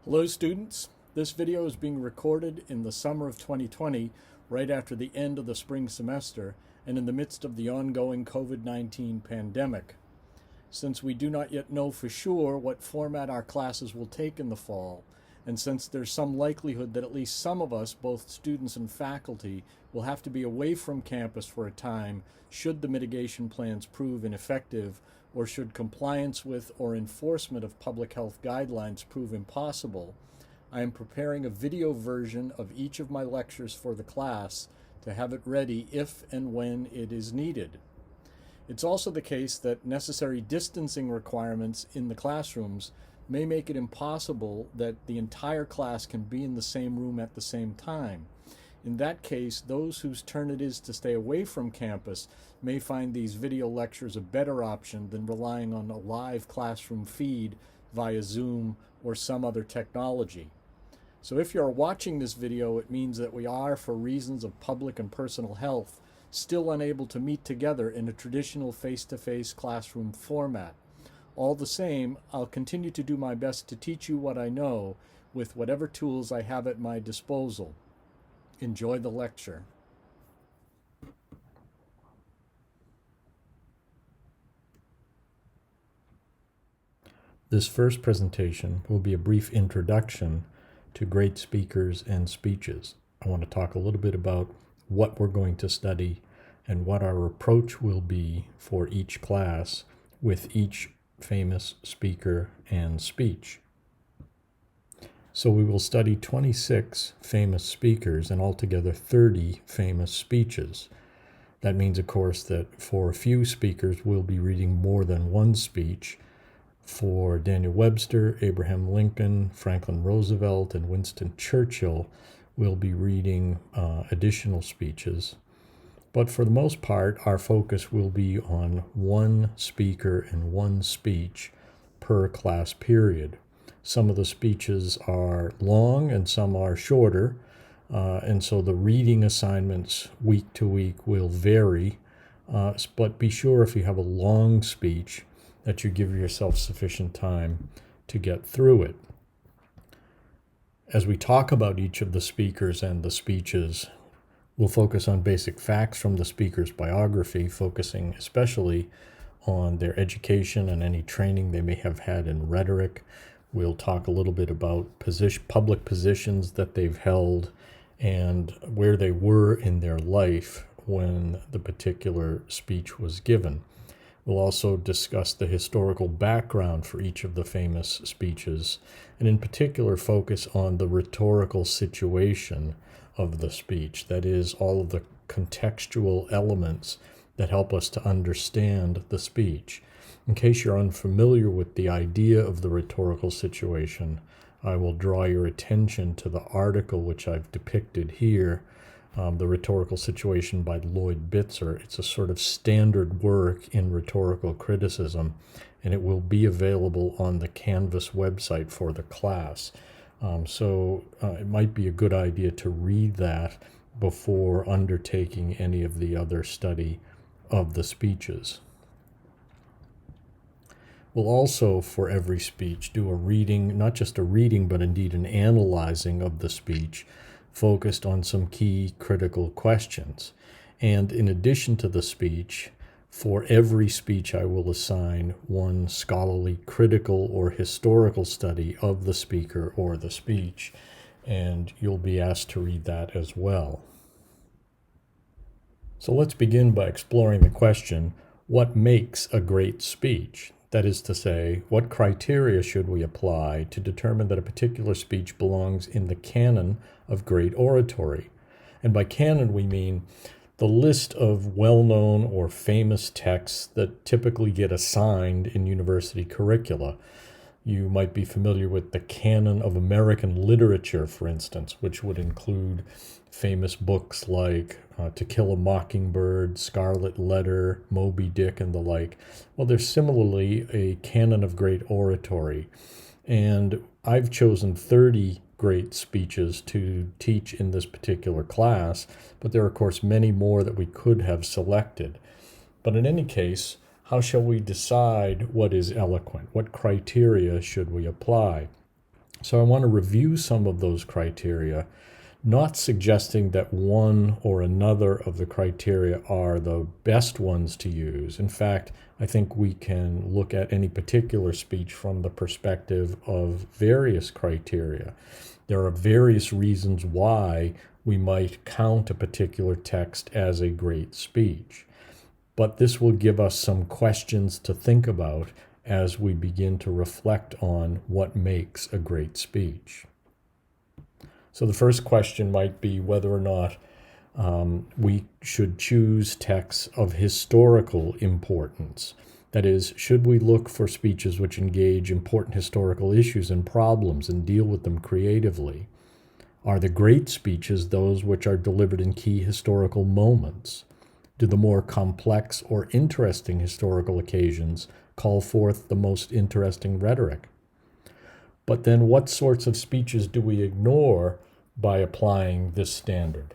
Hello students, this video is being recorded in the summer of 2020, right after the end of the spring semester and in the midst of the ongoing COVID-19 pandemic. Since we do not yet know for sure what format our classes will take in the fall, and since there's some likelihood that at least some of us, both students and faculty, will have to be away from campus for a time should the mitigation plans prove ineffective, or should compliance with or enforcement of public health guidelines prove impossible, I am preparing a video version of each of my lectures for the class to have it ready if and when it is needed. It's also the case that necessary distancing requirements in the classrooms may make it impossible that the entire class can be in the same room at the same time. In that case, those whose turn it is to stay away from campus may find these video lectures a better option than relying on a live classroom feed via Zoom or some other technology. So if you're watching this video, it means that we are, for reasons of public and personal health, still unable to meet together in a traditional face-to-face classroom format. All the same, I'll continue to do my best to teach you what I know with whatever tools I have at my disposal. Enjoy the lecture. This first presentation will be a brief introduction to great speakers and speeches. I want to talk a little bit about what we're going to study and what our approach will be for each class with each famous speaker and speech. So we will study 26 famous speakers and altogether 30 famous speeches. That means, of course, that for a few speakers we'll be reading more than one speech. For Daniel Webster, Abraham Lincoln, Franklin Roosevelt, and Winston Churchill, we'll be reading additional speeches. But for the most part, our focus will be on one speaker and one speech per class period. Some of the speeches are long and some are shorter, and so the reading assignments week to week will vary. But be sure if you have a long speech that you give yourself sufficient time to get through it. As we talk about each of the speakers and the speeches, we'll focus on basic facts from the speaker's biography, focusing especially on their education and any training they may have had in rhetoric. We'll talk a little bit about public positions that they've held and where they were in their life when the particular speech was given. We'll also discuss the historical background for each of the famous speeches, and in particular focus on the rhetorical situation of the speech. That is, all of the contextual elements that help us to understand the speech. In case you're unfamiliar with the idea of the rhetorical situation, I will draw your attention to the article which I've depicted here, The Rhetorical Situation by Lloyd Bitzer. It's a sort of standard work in rhetorical criticism, and it will be available on the Canvas website for the class. So it might be a good idea to read that before undertaking any of the other study of the speeches. We'll also, for every speech, do a reading, not just a reading, but indeed an analyzing of the speech, focused on some key critical questions. And in addition to the speech, for every speech I will assign one scholarly, critical, or historical study of the speaker or the speech, and you'll be asked to read that as well. So let's begin by exploring the question, what makes a great speech? That is to say, what criteria should we apply to determine that a particular speech belongs in the canon of great oratory? And by canon, we mean the list of well-known or famous texts that typically get assigned in university curricula. You might be familiar with the canon of American literature, for instance, which would include famous books like To Kill a Mockingbird, Scarlet Letter, Moby Dick, and the like. Well, there's similarly a canon of great oratory. And I've chosen 30 great speeches to teach in this particular class, but there are, of course, many more that we could have selected. But in any case, how shall we decide what is eloquent? What criteria should we apply? So I want to review some of those criteria, not suggesting that one or another of the criteria are the best ones to use. In fact, I think we can look at any particular speech from the perspective of various criteria. There are various reasons why we might count a particular text as a great speech. But this will give us some questions to think about as we begin to reflect on what makes a great speech. So the first question might be whether or not we should choose texts of historical importance. That is, should we look for speeches which engage important historical issues and problems and deal with them creatively? Are the great speeches those which are delivered in key historical moments? Do the more complex or interesting historical occasions call forth the most interesting rhetoric? But then what sorts of speeches do we ignore by applying this standard?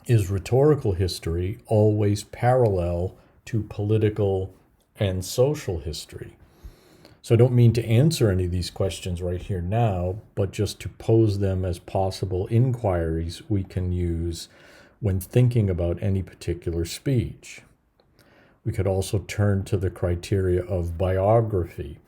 Is rhetorical history always parallel to political and social history? So I don't mean to answer any of these questions right here now, but just to pose them as possible inquiries we can use when thinking about any particular speech. We could also turn to the criteria of biography.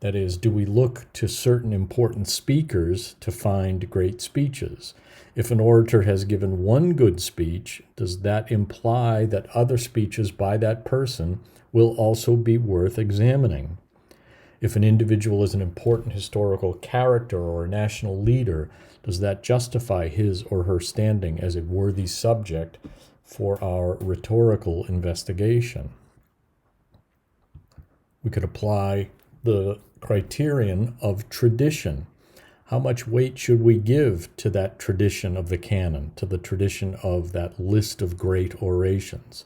That is, do we look to certain important speakers to find great speeches? If an orator has given one good speech, does that imply that other speeches by that person will also be worth examining? If an individual is an important historical character or a national leader, does that justify his or her standing as a worthy subject for our rhetorical investigation? We could apply the criterion of tradition. How much weight should we give to that tradition of the canon, to the tradition of that list of great orations?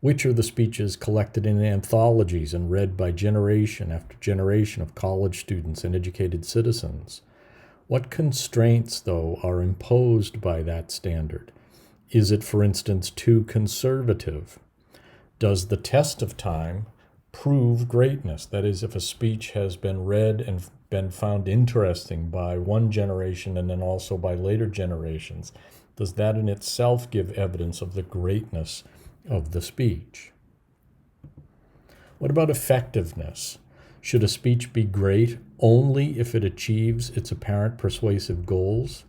Which are the speeches collected in anthologies and read by generation after generation of college students and educated citizens? What constraints, though, are imposed by that standard? Is it, for instance, too conservative? Does the test of time prove greatness? That is, if a speech has been read and been found interesting by one generation and then also by later generations, does that in itself give evidence of the greatness of the speech? What about effectiveness? Should a speech be great only if it achieves its apparent persuasive goals?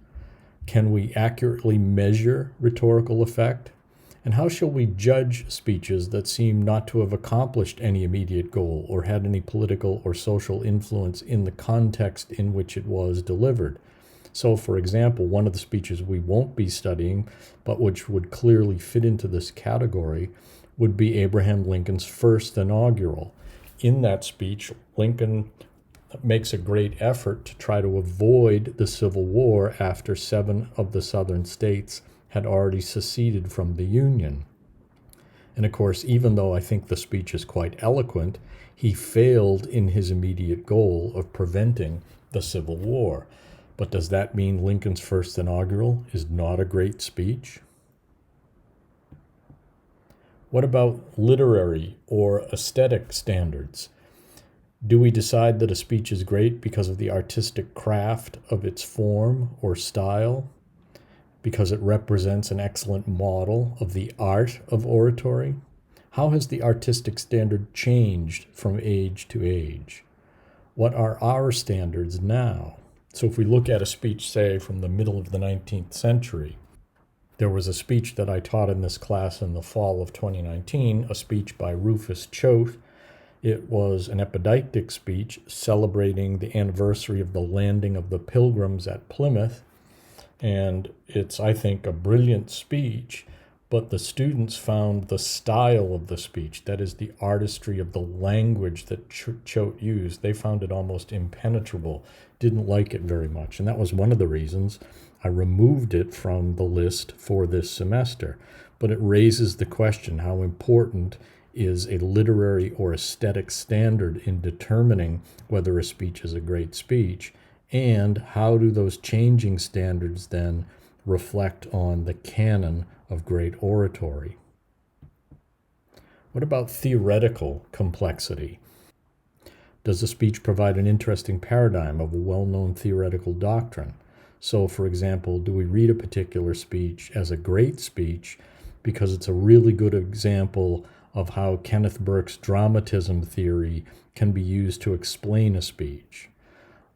Can we accurately measure rhetorical effect? And how shall we judge speeches that seem not to have accomplished any immediate goal or had any political or social influence in the context in which it was delivered? So, for example, one of the speeches we won't be studying, but which would clearly fit into this category, would be Abraham Lincoln's first inaugural. In that speech, Lincoln makes a great effort to try to avoid the Civil War after 7 of the southern states had already seceded from the Union. And of course, even though I think the speech is quite eloquent, he failed in his immediate goal of preventing the Civil War. But does that mean Lincoln's first inaugural is not a great speech? What about literary or aesthetic standards? Do we decide that a speech is great because of the artistic craft of its form or style? Because it represents an excellent model of the art of oratory? How has the artistic standard changed from age to age? What are our standards now? So if we look at a speech, say, from the middle of the 19th century, there was a speech that I taught in this class in the fall of 2019, a speech by Rufus Choate. It was an epideictic speech celebrating the anniversary of the landing of the Pilgrims at Plymouth. And it's, I think, a brilliant speech, but the students found the style of the speech, that is the artistry of the language that Choate used, they found it almost impenetrable, didn't like it very much. And that was one of the reasons I removed it from the list for this semester. But it raises the question, how important is a literary or aesthetic standard in determining whether a speech is a great speech? And how do those changing standards then reflect on the canon of great oratory? What about theoretical complexity? Does the speech provide an interesting paradigm of a well-known theoretical doctrine? So, for example, do we read a particular speech as a great speech because it's a really good example of how Kenneth Burke's dramatism theory can be used to explain a speech?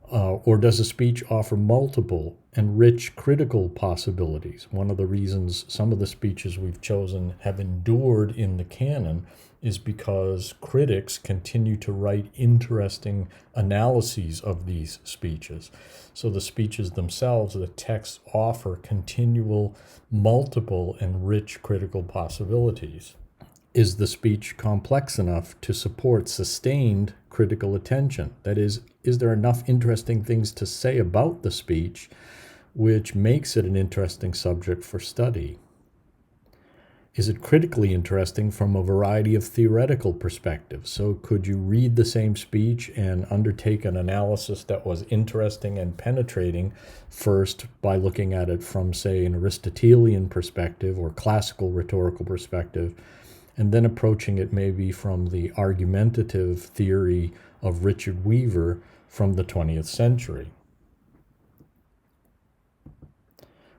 Or does a speech offer multiple and rich critical possibilities? One of the reasons some of the speeches we've chosen have endured in the canon is because critics continue to write interesting analyses of these speeches. So the speeches themselves, the texts offer continual, multiple, and rich critical possibilities. Is the speech complex enough to support sustained critical attention? That is there enough interesting things to say about the speech which makes it an interesting subject for study? Is it critically interesting from a variety of theoretical perspectives? So could you read the same speech and undertake an analysis that was interesting and penetrating first by looking at it from, say, an Aristotelian perspective or classical rhetorical perspective, and then approaching it maybe from the argumentative theory of Richard Weaver from the 20th century?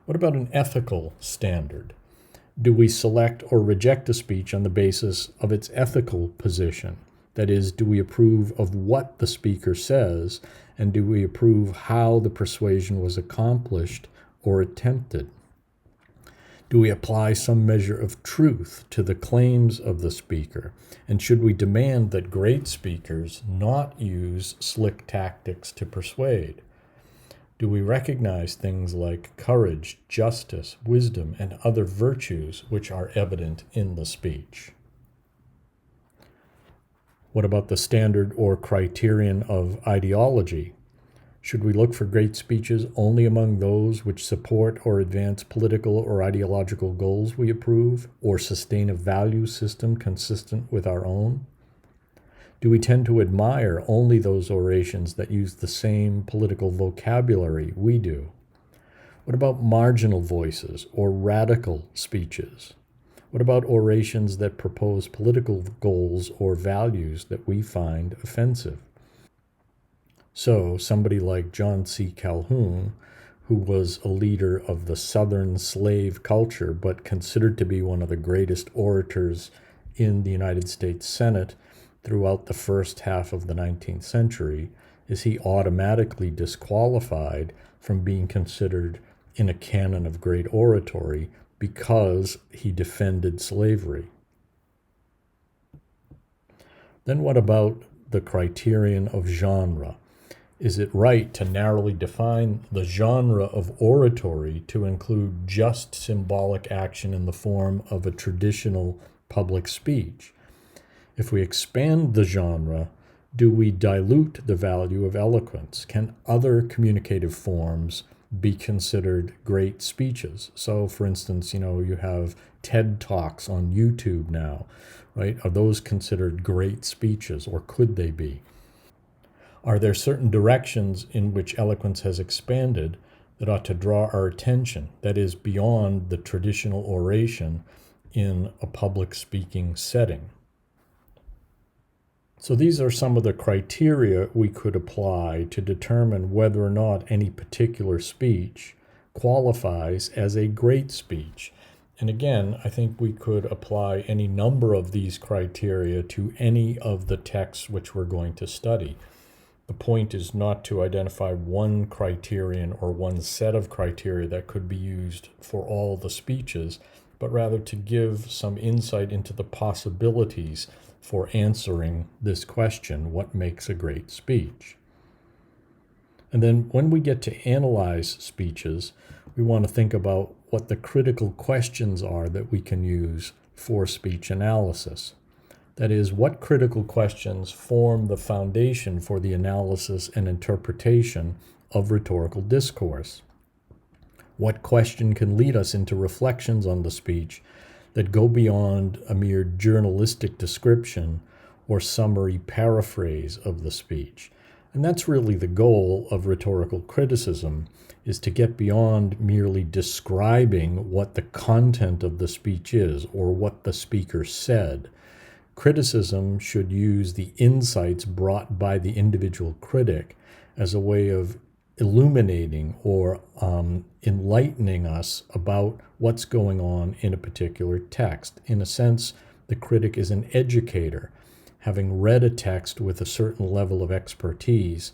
What about an ethical standard? Do we select or reject a speech on the basis of its ethical position? That is, do we approve of what the speaker says, and do we approve how the persuasion was accomplished or attempted? Do we apply some measure of truth to the claims of the speaker? And should we demand that great speakers not use slick tactics to persuade? Do we recognize things like courage, justice, wisdom, and other virtues which are evident in the speech? What about the standard or criterion of ideology? Should we look for great speeches only among those which support or advance political or ideological goals we approve, or sustain a value system consistent with our own? Do we tend to admire only those orations that use the same political vocabulary we do? What about marginal voices or radical speeches? What about orations that propose political goals or values that we find offensive? So somebody like John C. Calhoun, who was a leader of the Southern slave culture, but considered to be one of the greatest orators in the United States Senate throughout the first half of the 19th century, is he automatically disqualified from being considered in a canon of great oratory because he defended slavery? Then what about the criterion of genre? Is it right to narrowly define the genre of oratory to include just symbolic action in the form of a traditional public speech? If we expand the genre, do we dilute the value of eloquence? Can other communicative forms be considered great speeches? So, for instance, you have TED Talks on YouTube now, right? Are those considered great speeches, or could they be? Are there certain directions in which eloquence has expanded that ought to draw our attention, that is, beyond the traditional oration in a public speaking setting? So these are some of the criteria we could apply to determine whether or not any particular speech qualifies as a great speech. And again, I think we could apply any number of these criteria to any of the texts which we're going to study. The point is not to identify one criterion or one set of criteria that could be used for all the speeches, but rather to give some insight into the possibilities for answering this question, what makes a great speech? And then when we get to analyze speeches, we want to think about what the critical questions are that we can use for speech analysis. That is, what critical questions form the foundation for the analysis and interpretation of rhetorical discourse? What question can lead us into reflections on the speech that go beyond a mere journalistic description or summary paraphrase of the speech? And that's really the goal of rhetorical criticism, is to get beyond merely describing what the content of the speech is or what the speaker said. Criticism should use the insights brought by the individual critic as a way of illuminating or enlightening us about what's going on in a particular text. In a sense, the critic is an educator. Having read a text with a certain level of expertise,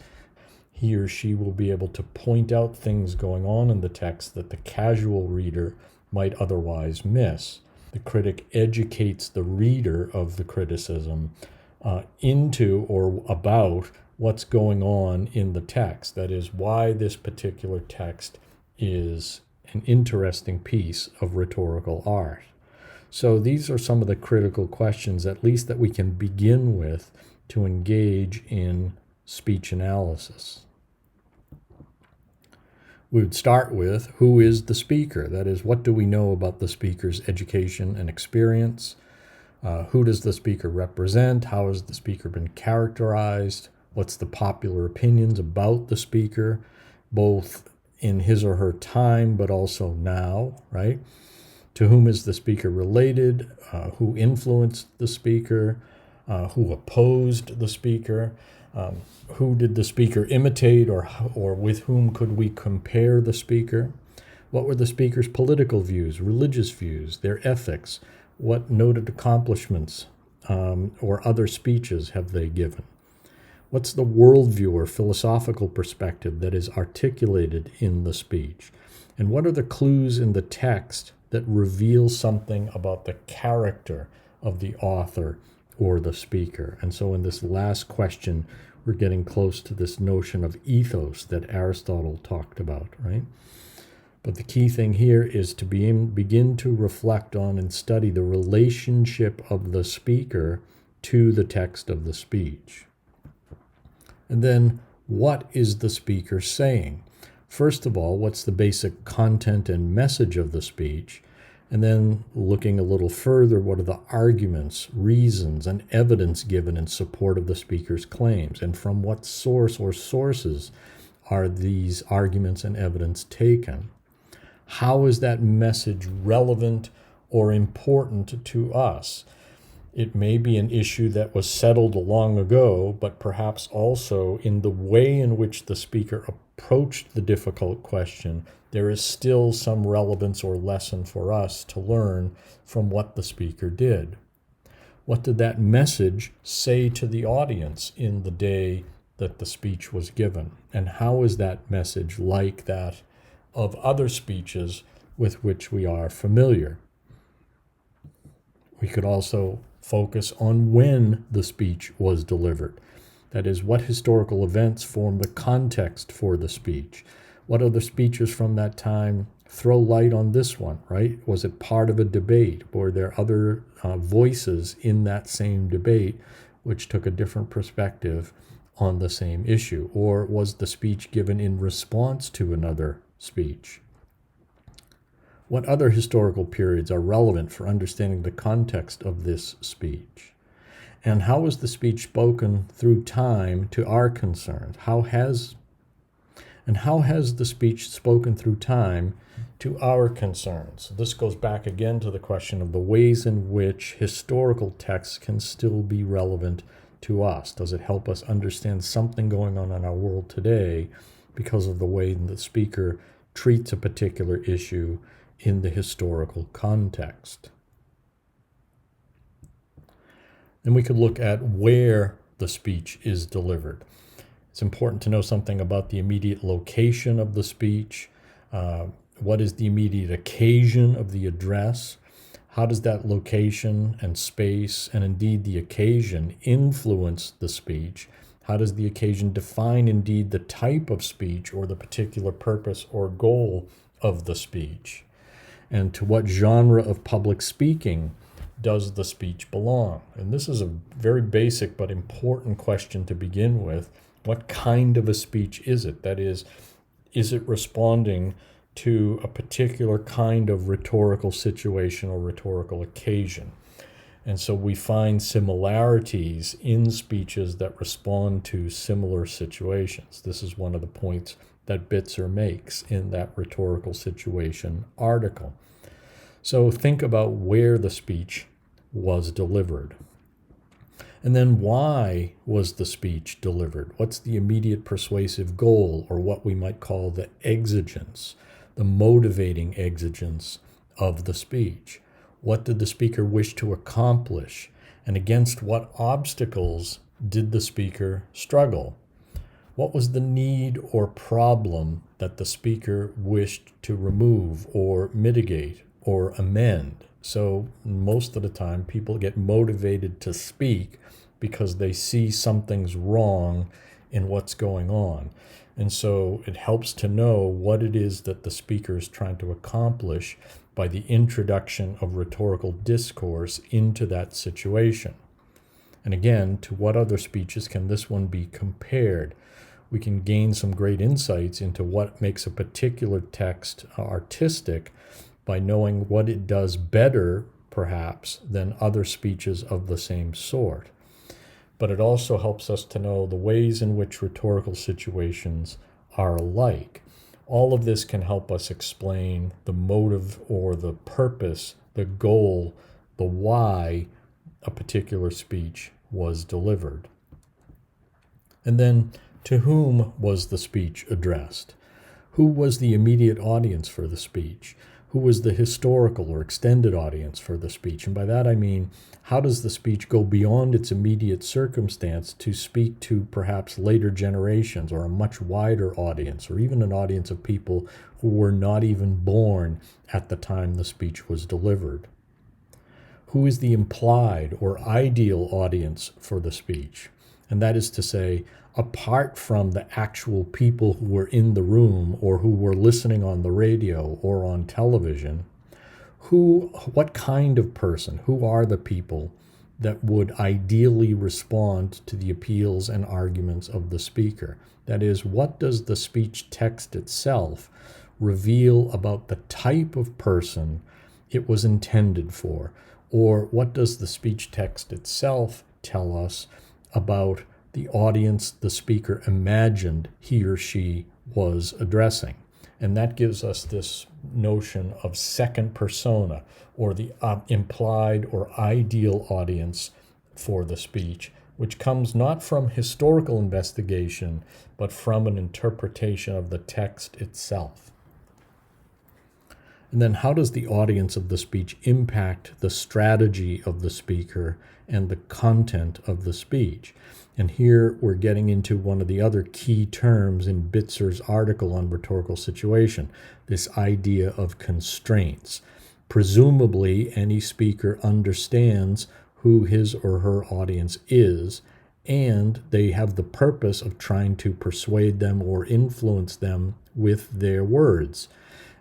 he or she will be able to point out things going on in the text that the casual reader might otherwise miss. The critic educates the reader of the criticism into or about what's going on in the text. That is, why this particular text is an interesting piece of rhetorical art. So these are some of the critical questions, at least that we can begin with, to engage in speech analysis. We would start with, who is the speaker? That is, what do we know about the speaker's education and experience? Who does the speaker represent? How has the speaker been characterized? What's the popular opinions about the speaker, both in his or her time, but also now, right? To whom is the speaker related? Who influenced the speaker? Who opposed the speaker? Who did the speaker imitate, or with whom could we compare the speaker? What were the speaker's political views, religious views, their ethics? What noted accomplishments or other speeches have they given? What's the worldview or philosophical perspective that is articulated in the speech? And what are the clues in the text that reveal something about the character of the author or the speaker? And so in this last question, we're getting close to this notion of ethos that Aristotle talked about, right? But the key thing here is to begin to reflect on and study the relationship of the speaker to the text of the speech. And then, what is the speaker saying? First of all, what's the basic content and message of the speech? And then, looking a little further, what are the arguments, reasons, and evidence given in support of the speaker's claims? And from what source or sources are these arguments and evidence taken? How is that message relevant or important to us? It may be an issue that was settled long ago, but perhaps also in the way in which the speaker approached the difficult question, there is still some relevance or lesson for us to learn from what the speaker did. What did that message say to the audience in the day that the speech was given? And how is that message like that of other speeches with which we are familiar? We could also focus on when the speech was delivered. That is, what historical events form the context for the speech? What other speeches from that time throw light on this one, right? Was it part of a debate? Were there other voices in that same debate which took a different perspective on the same issue? Or was the speech given in response to another speech? What other historical periods are relevant for understanding the context of this speech? And how was the speech spoken through time to our concerns? How has the speech spoken through time to our concerns? This goes back again to the question of the ways in which historical texts can still be relevant to us. Does it help us understand something going on in our world today because of the way the speaker treats a particular issue in the historical context? Then we could look at where the speech is delivered. It's important to know something about the immediate location of the speech. What is the immediate occasion of the address? How does that location and space, and indeed the occasion, influence the speech? How does the occasion define indeed the type of speech or the particular purpose or goal of the speech? And to what genre of public speaking does the speech belong? And this is a very basic but important question to begin with. What kind of a speech is it? That is it responding to a particular kind of rhetorical situation or rhetorical occasion? And so we find similarities in speeches that respond to similar situations. This is one of the points that Bitzer makes in that rhetorical situation article. So think about where the speech was delivered. And then why was the speech delivered? What's the immediate persuasive goal, or what we might call the exigence, the motivating exigence of the speech? What did the speaker wish to accomplish? And against what obstacles did the speaker struggle? What was the need or problem that the speaker wished to remove or mitigate or amend? So most of the time, people get motivated to speak because they see something's wrong in what's going on. And so it helps to know what it is that the speaker is trying to accomplish by the introduction of rhetorical discourse into that situation. And again, to what other speeches can this one be compared? We can gain some great insights into what makes a particular text artistic by knowing what it does better, perhaps, than other speeches of the same sort. But it also helps us to know the ways in which rhetorical situations are alike. All of this can help us explain the motive or the purpose, the goal, the why a particular speech was delivered. And then, to whom was the speech addressed? Who was the immediate audience for the speech? Who was the historical or extended audience for the speech? And by that I mean, how does the speech go beyond its immediate circumstance to speak to perhaps later generations or a much wider audience, or even an audience of people who were not even born at the time the speech was delivered? Who is the implied or ideal audience for the speech? And that is to say, apart from the actual people who were in the room or who were listening on the radio or on television, what kind of person, who are the people that would ideally respond to the appeals and arguments of the speaker? That is, what does the speech text itself reveal about the type of person it was intended for? Or what does the speech text itself tell us about the audience the speaker imagined he or she was addressing? And that gives us this notion of second persona, or the implied or ideal audience for the speech, which comes not from historical investigation, but from an interpretation of the text itself. And then how does the audience of the speech impact the strategy of the speaker and the content of the speech? And here we're getting into one of the other key terms in Bitzer's article on rhetorical situation, this idea of constraints. Presumably, any speaker understands who his or her audience is, and they have the purpose of trying to persuade them or influence them with their words.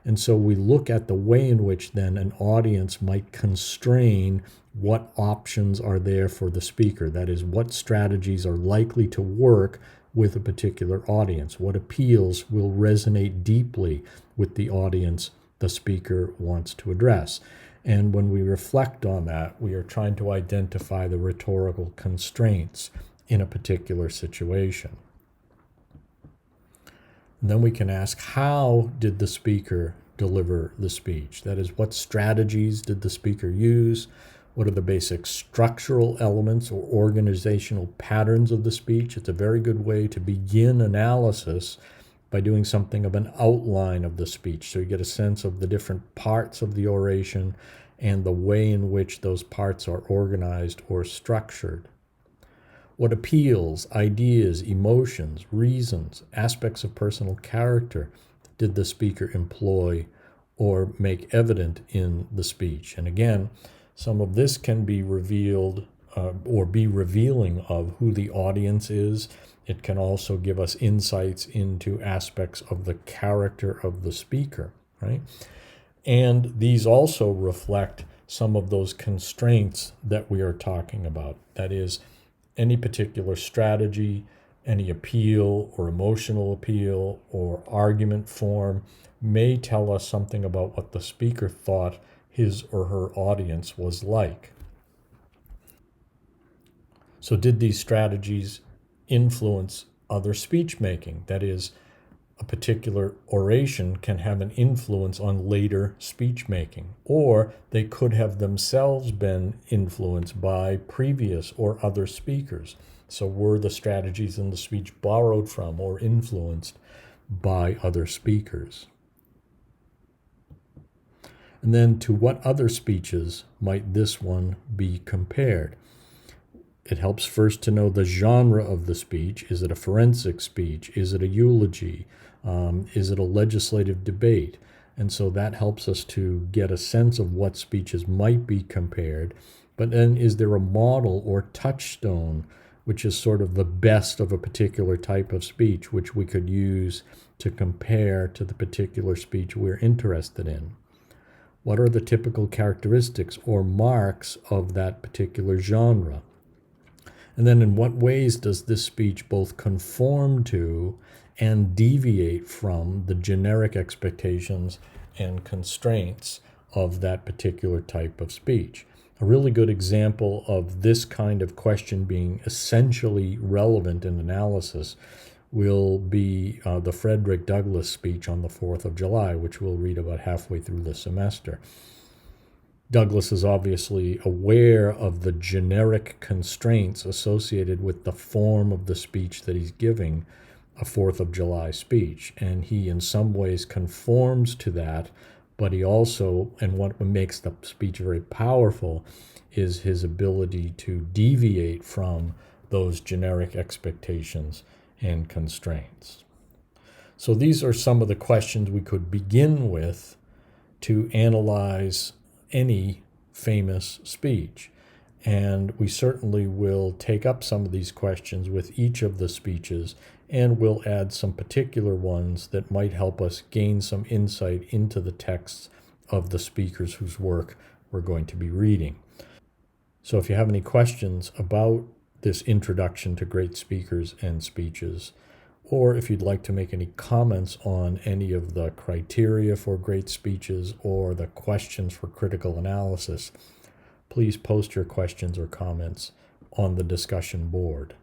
And so we look at the way in which then an audience might constrain what options are there for the speaker. That is, what strategies are likely to work with a particular audience. What appeals will resonate deeply with the audience the speaker wants to address. And when we reflect on that, we are trying to identify the rhetorical constraints in a particular situation. And then we can ask, how did the speaker deliver the speech? That is, what strategies did the speaker use? What are the basic structural elements or organizational patterns of the speech? It's a very good way to begin analysis by doing something of an outline of the speech, so you get a sense of the different parts of the oration and the way in which those parts are organized or structured. What appeals, ideas, emotions, reasons, aspects of personal character did the speaker employ or make evident in the speech? And again, some of this can be revealed or be revealing of who the audience is. It can also give us insights into aspects of the character of the speaker, right? And these also reflect some of those constraints that we are talking about. That is, any particular strategy, any appeal or emotional appeal or argument form may tell us something about what the speaker thought his or her audience was like. So did these strategies influence other speech making? That is, a particular oration can have an influence on later speech making, or they could have themselves been influenced by previous or other speakers. So were the strategies in the speech borrowed from or influenced by other speakers? And then to what other speeches might this one be compared? It helps first to know the genre of the speech. Is it a forensic speech? Is it a eulogy? Is it a legislative debate? And so that helps us to get a sense of what speeches might be compared. But then is there a model or touchstone, which is sort of the best of a particular type of speech, which we could use to compare to the particular speech we're interested in? What are the typical characteristics or marks of that particular genre? And then in what ways does this speech both conform to and deviate from the generic expectations and constraints of that particular type of speech? A really good example of this kind of question being essentially relevant in analysis will be the Frederick Douglass speech on the 4th of July, which we'll read about halfway through the semester. Douglass is obviously aware of the generic constraints associated with the form of the speech that he's giving, a 4th of July speech. And he in some ways conforms to that, but he also, and what makes the speech very powerful, is his ability to deviate from those generic expectations and constraints. So these are some of the questions we could begin with to analyze any famous speech. And we certainly will take up some of these questions with each of the speeches, and we'll add some particular ones that might help us gain some insight into the texts of the speakers whose work we're going to be reading. So if you have any questions about this introduction to great speakers and speeches, or if you'd like to make any comments on any of the criteria for great speeches or the questions for critical analysis, please post your questions or comments on the discussion board.